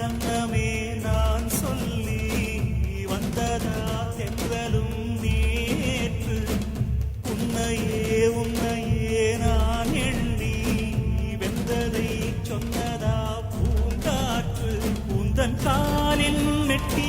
வண்ணமே நான் சொல்லி வந்ததா தென்றலும் நேற்று உன்னையே நான் எண்ணி வென்றதை சொன்னதா பூங்காற்று உந்தன் காலில் மெட்டி